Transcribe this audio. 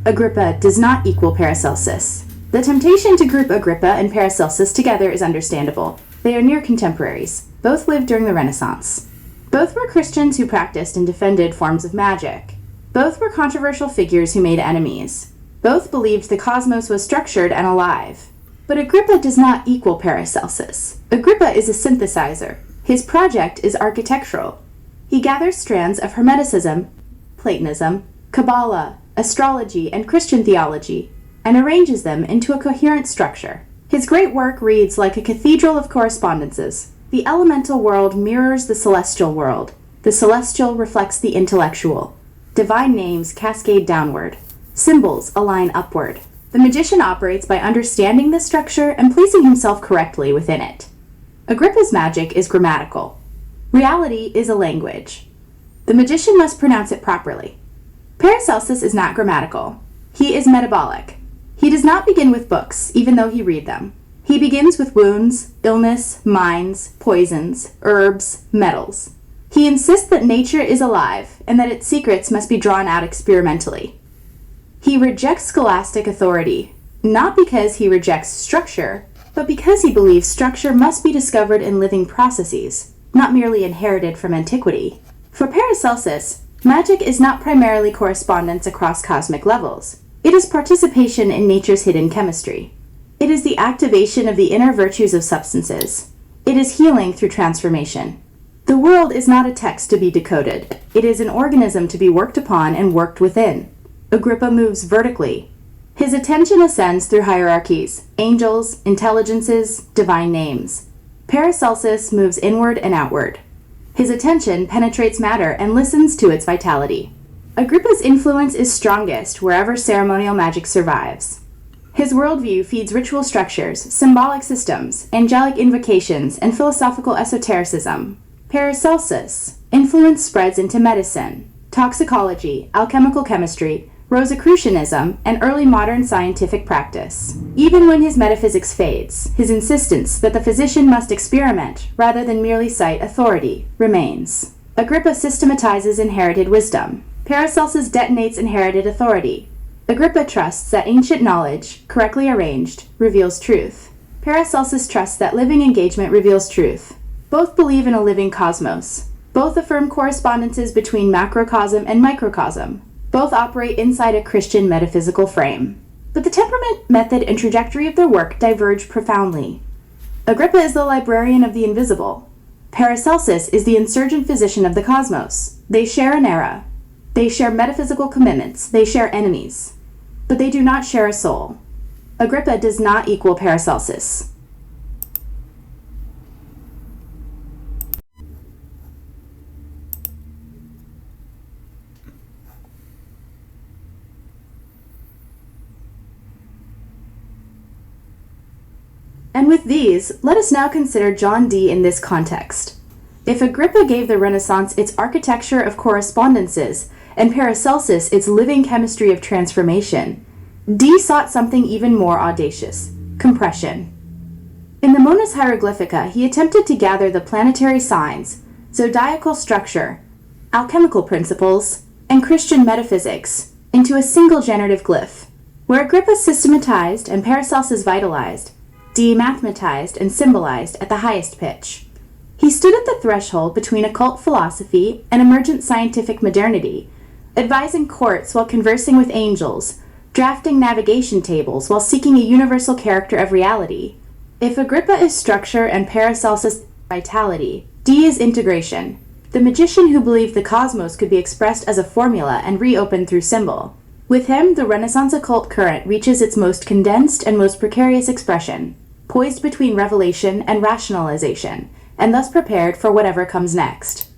Agrippa does not equal Paracelsus. The temptation to group Agrippa and Paracelsus together is understandable. They are near contemporaries. Both lived during the Renaissance. Both were Christians who practiced and defended forms of magic. Both were controversial figures who made enemies. Both believed the cosmos was structured and alive. But Agrippa does not equal Paracelsus. Agrippa is a synthesizer. His project is architectural. He gathers strands of Hermeticism, Platonism, Kabbalah, astrology, and Christian theology, and arranges them into a coherent structure. His great work reads like a cathedral of correspondences. The elemental world mirrors the celestial world. The celestial reflects the intellectual. Divine names cascade downward. Symbols align upward. The magician operates by understanding the structure and placing himself correctly within it. Agrippa's magic is grammatical. Reality is a language. The magician must pronounce it properly. Paracelsus is not grammatical. He is metabolic. He does not begin with books, even though he read them. He begins with wounds, illness, mines, poisons, herbs, metals. He insists that nature is alive and that its secrets must be drawn out experimentally. He rejects scholastic authority, not because he rejects structure, but because he believes structure must be discovered in living processes, not merely inherited from antiquity. For Paracelsus, magic is not primarily correspondence across cosmic levels. It is participation in nature's hidden chemistry. It is the activation of the inner virtues of substances. It is healing through transformation. The world is not a text to be decoded. It is an organism to be worked upon and worked within. Agrippa moves vertically. His attention ascends through hierarchies, angels, intelligences, divine names. Paracelsus moves inward and outward. His attention penetrates matter and listens to its vitality. Agrippa's influence is strongest wherever ceremonial magic survives. His worldview feeds ritual structures, symbolic systems, angelic invocations, and philosophical esotericism. Paracelsus' influence spreads into medicine, toxicology, alchemical chemistry, Rosicrucianism, and early modern scientific practice. Even when his metaphysics fades, his insistence that the physician must experiment rather than merely cite authority remains. Agrippa systematizes inherited wisdom. Paracelsus detonates inherited authority. Agrippa trusts that ancient knowledge, correctly arranged, reveals truth. Paracelsus trusts that living engagement reveals truth. Both believe in a living cosmos. Both affirm correspondences between macrocosm and microcosm. Both operate inside a Christian metaphysical frame. But the temperament, method, and trajectory of their work diverge profoundly. Agrippa is the librarian of the invisible. Paracelsus is the insurgent physician of the cosmos. They share an era. They share metaphysical commitments. They share enemies. But they do not share a soul. Agrippa does not equal Paracelsus. And with these, let us now consider John Dee in this context. If Agrippa gave the Renaissance its architecture of correspondences and Paracelsus its living chemistry of transformation, Dee sought something even more audacious: compression. In the Mons Hieroglyphica, he attempted to gather the planetary signs, zodiacal structure, alchemical principles, and Christian metaphysics into a single generative glyph. Where Agrippa systematized and Paracelsus vitalized, Dee mathematized and symbolized at the highest pitch. He stood at the threshold between occult philosophy and emergent scientific modernity, advising courts while conversing with angels, drafting navigation tables while seeking a universal character of reality. If Agrippa is structure and Paracelsus vitality, Dee is integration, the magician who believed the cosmos could be expressed as a formula and reopened through symbol. With him, the Renaissance occult current reaches its most condensed and most precarious expression, poised between revelation and rationalization, and thus prepared for whatever comes next.